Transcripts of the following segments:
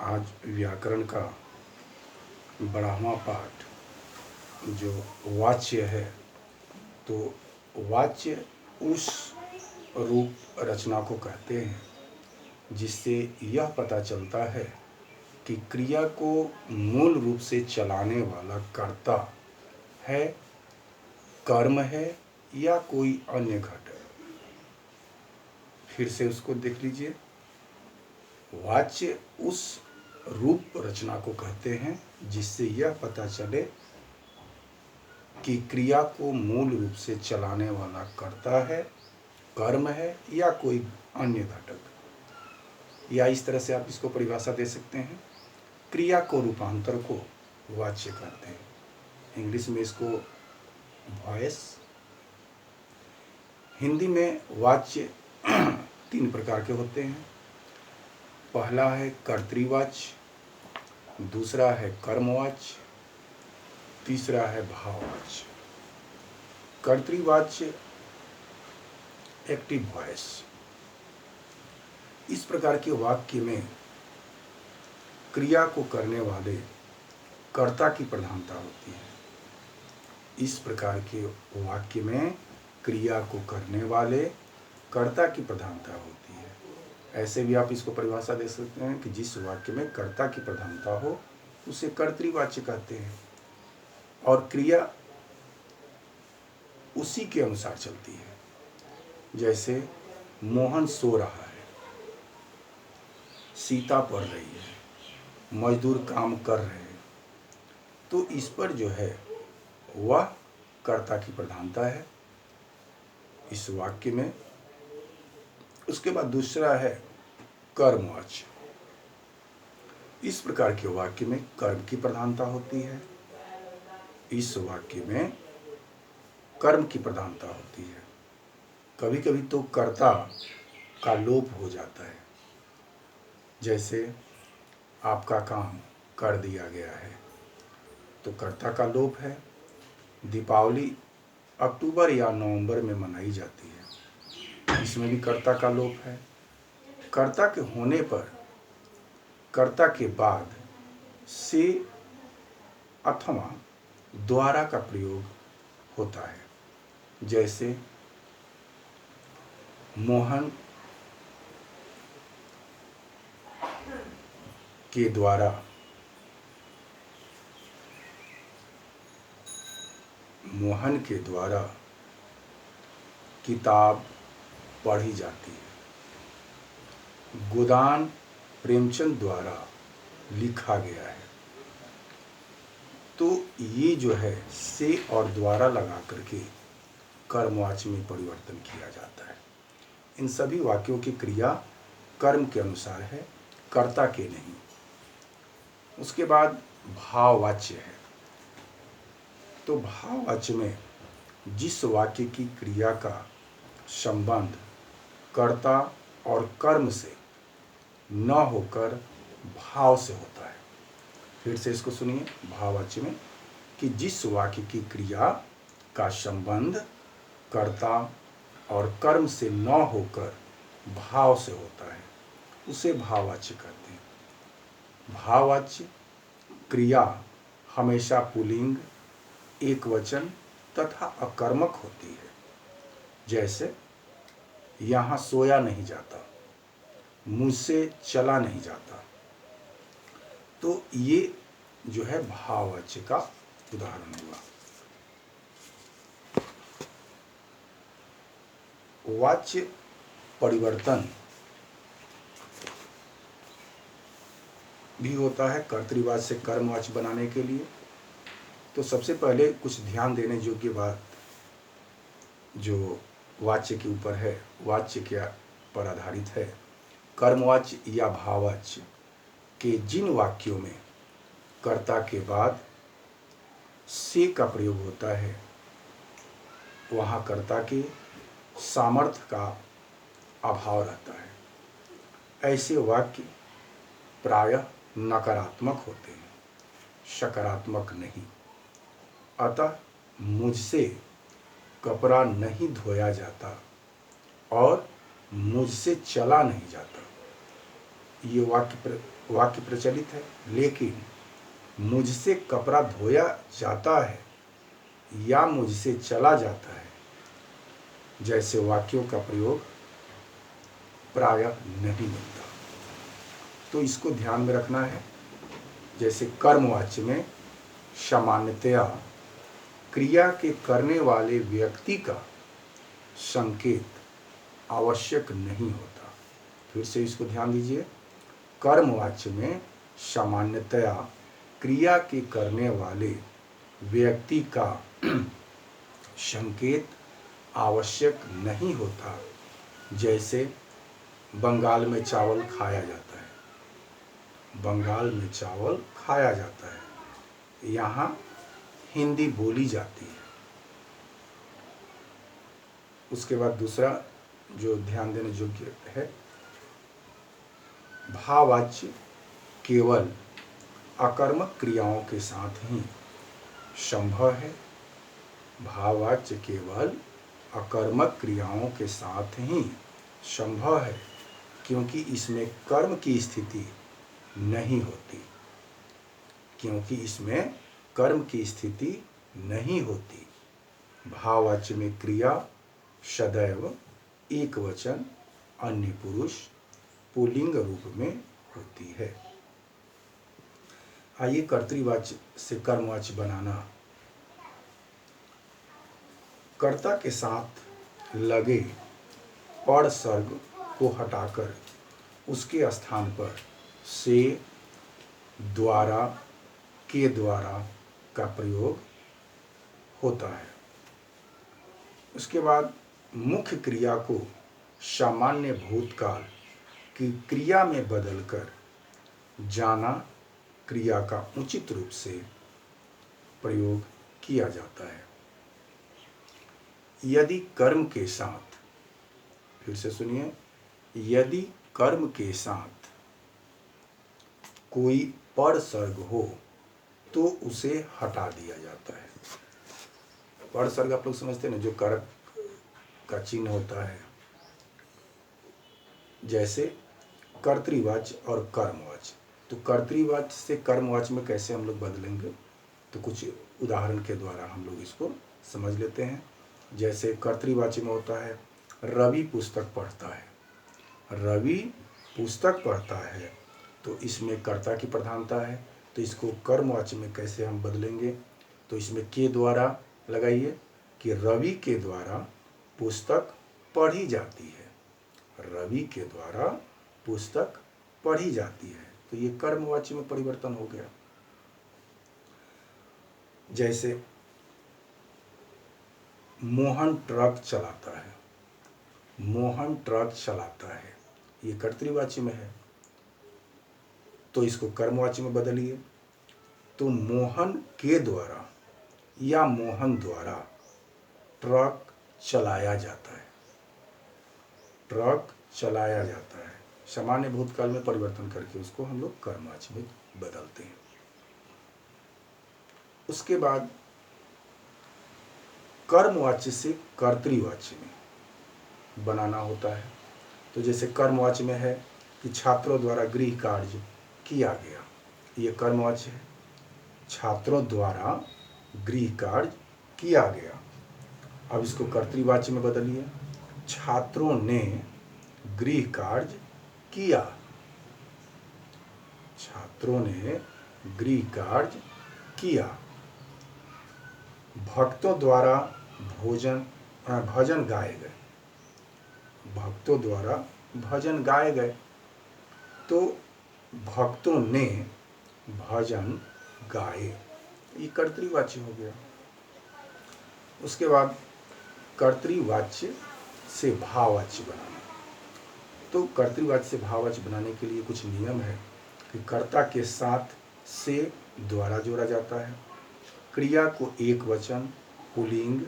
आज व्याकरण का 12वां पाठ जो वाच्य है, तो वाच्य उस रूप रचना को कहते हैं जिससे यह पता चलता है कि क्रिया को मूल रूप से चलाने वाला कर्ता है, कर्म है या कोई अन्य घटक। फिर से उसको देख लीजिए। वाच्य उस रूप रचना को कहते हैं जिससे यह पता चले कि क्रिया को मूल रूप से चलाने वाला कर्ता है, कर्म है या कोई अन्य घटक। या इस तरह से आप इसको परिभाषा दे सकते हैं, क्रिया को रूपांतर को वाच्य कहते हैं। इंग्लिश में इसको वॉइस। हिंदी में वाच्य 3 प्रकार के होते हैं। पहला है कर्तृवाच्य, दूसरा है कर्मवाच्य, तीसरा है भाववाच्य। कर्तृवाच्य एक्टिव वॉइस। इस प्रकार के वाक्य में क्रिया को करने वाले कर्ता की प्रधानता होती है। इस प्रकार के वाक्य में क्रिया को करने वाले कर्ता की प्रधानता होती है। ऐसे भी आप इसको परिभाषा दे सकते हैं कि जिस वाक्य में कर्ता की प्रधानता हो उसे कर्तृवाच्य कहते हैं और क्रिया उसी के अनुसार चलती है। जैसे मोहन सो रहा है, सीता पढ़ रही है, मजदूर काम कर रहे हैं, तो इस पर जो है वह कर्ता की प्रधानता है इस वाक्य में। उसके बाद दूसरा है कर्मवाच्य। इस प्रकार के वाक्य में कर्म की प्रधानता होती है। इस वाक्य में कर्म की प्रधानता होती है। कभी कभी तो कर्ता का लोप हो जाता है। जैसे आपका काम कर दिया गया है, तो कर्ता का लोप है। दीपावली अक्टूबर या नवंबर में मनाई जाती है, इसमें भी कर्ता का लोप है। कर्ता के होने पर कर्ता के बाद से अथवा द्वारा का प्रयोग होता है। जैसे मोहन के द्वारा किताब पढ़ी जाती है। गोदान प्रेमचंद द्वारा लिखा गया है। तो ये जो है से और द्वारा लगा करके कर्मवाच्य में परिवर्तन किया जाता है। इन सभी वाक्यों की क्रिया कर्म के अनुसार है, कर्ता के नहीं। उसके बाद भाववाच्य है। तो भाववाच्य में जिस वाक्य की क्रिया का संबंध कर्ता और कर्म से न होकर भाव से होता है। फिर से इसको सुनिए। भाववाच्य में कि जिस वाक्य की क्रिया का संबंध कर्ता और कर्म से न होकर भाव से होता है, उसे भाववाच्य कहते हैं। भाववाच्य क्रिया हमेशा पुल्लिंग, एकवचन तथा अकर्मक होती है। जैसे यहाँ सोया नहीं जाता, मुझसे चला नहीं जाता। तो ये जो है भाववाच्य का उदाहरण हुआ। वाच्य परिवर्तन भी होता है कर्तृवाच्य से कर्मवाच्य बनाने के लिए। तो सबसे पहले कुछ ध्यान देने योग्य बात जो वाच्य के ऊपर है, वाच्य के पर आधारित है। कर्मवाच्य या भाववाच्य के जिन वाक्यों में कर्ता के बाद से का प्रयोग होता है, वहाँ कर्ता के सामर्थ्य का अभाव रहता है। ऐसे वाक्य प्रायः नकारात्मक होते हैं, सकारात्मक नहीं। अतः मुझसे कपड़ा नहीं धोया जाता और मुझसे चला नहीं जाता। ये वाक्य प्रचलित है। लेकिन मुझसे कपड़ा धोया जाता है या मुझसे चला जाता है जैसे वाक्यों का प्रयोग प्रायः नहीं मिलता। तो इसको ध्यान में रखना है। जैसे कर्मवाच्य में सामान्यतया क्रिया के करने वाले व्यक्ति का संकेत आवश्यक नहीं होता। फिर से इसको ध्यान दीजिए। कर्मवाच्य में सामान्यतया क्रिया के करने वाले व्यक्ति का संकेत आवश्यक नहीं होता। जैसे बंगाल में चावल खाया जाता है। बंगाल में चावल खाया जाता है, यहाँ हिंदी बोली जाती है। उसके बाद दूसरा जो ध्यान देने योग्य है, भाववाच्य केवल अकर्मक क्रियाओं के साथ ही संभव है। भाववाच्य केवल अकर्मक क्रियाओं के साथ ही संभव है, क्योंकि इसमें कर्म की स्थिति नहीं होती। क्योंकि इसमें कर्म की स्थिति नहीं होती। भाववाच्य में क्रिया सदैव एक वचन अन्य पुरुष पुल्लिंग रूप में होती है। आइए कर्तृवाच्य से कर्मवाच्य बनाना। कर्ता के साथ लगे पड़ सर्ग को हटाकर उसके स्थान पर से, द्वारा, के द्वारा का प्रयोग होता है। उसके बाद मुख्य क्रिया को सामान्य भूतकाल की क्रिया में बदलकर जाना क्रिया का उचित रूप से प्रयोग किया जाता है। यदि कर्म के साथ, फिर से सुनिए, यदि कर्म के साथ कोई पर सर्ग हो तो उसे हटा दिया जाता है। पर सर्ग आप लोग समझते हैं ना, जो कारक का चिन्ह होता है। जैसे कर्तृवाच्य और कर्मवाच्य। तो कर्तृवाच्य से कर्मवाच्य में कैसे हम लोग बदलेंगे, तो कुछ उदाहरण के द्वारा हम लोग इसको समझ लेते हैं। जैसे कर्तृवाच्य में होता है रवि पुस्तक पढ़ता है। रवि पुस्तक पढ़ता है, तो इसमें कर्ता की प्रधानता है। तो इसको कर्मवाच्य में कैसे हम बदलेंगे, तो इसमें के द्वारा लगाइए कि रवि के द्वारा पुस्तक पढ़ी जाती है। रवि के द्वारा पुस्तक पढ़ी जाती है, तो ये कर्मवाच्य में परिवर्तन हो गया। जैसे मोहन ट्रक चलाता है। मोहन ट्रक चलाता है, ये कर्तृवाच्य में है, तो इसको कर्मवाच्य में बदलिए। तो मोहन के द्वारा या मोहन द्वारा ट्रक चलाया जाता है। ट्रक चलाया जाता है। सामान्य भूतकाल में परिवर्तन करके उसको हम लोग कर्मवाच्य में बदलते हैं। उसके बाद कर्मवाच्य से कर्तृवाच्य में बनाना होता है। तो जैसे कर्मवाच्य में है कि छात्रों द्वारा गृह कार्य किया गया, ये कर्मवाच्य है। छात्रों द्वारा गृह कार्य किया गया। अब इसको कर्तृवाच्य में बदलिए, छात्रों ने गृह कार्य किया। छात्रों ने गृह कार्य किया। भक्तों द्वारा भजन गाए गए। भक्तों द्वारा भजन गाए गए, तो भक्तों ने भजन गाए, ये कर्तृवाच्य हो गया। उसके बाद कर्तृवाच्य से भाववाच्य बनाना। तो कर्तृवाच्य से भाववाच्य बनाने के लिए कुछ नियम है कि कर्ता के साथ से द्वारा जोड़ा जाता है। क्रिया को एक वचन पुल्लिंग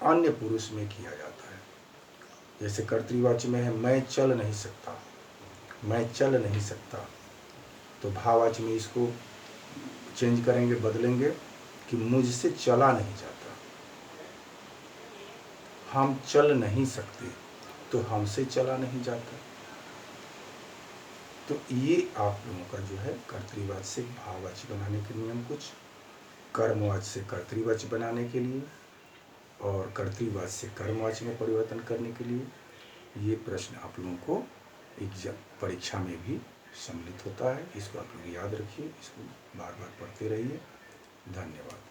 अन्य पुरुष में किया जाता है। जैसे कर्तृवाच्य में है मैं चल नहीं सकता, मैं चल नहीं सकता, तो भाववाच्य में इसको चेंज करेंगे, बदलेंगे कि मुझसे चला नहीं जाता। हम चल नहीं सकते, तो हमसे चला नहीं जाता। तो ये आप लोगों का जो है कर्तृवाच्य से भाववाच्य बनाने के नियम कुछ, कर्मवाच्य से कर्तृवाच्य बनाने के लिए और कर्तृवाच्य से कर्मवाच्य में परिवर्तन करने के लिए ये प्रश्न आप लोगों को एग्जाम परीक्षा में भी सम्मिलित होता है। इसको आप लोग याद रखिए, इसको बार बार पढ़ते रहिए। धन्यवाद।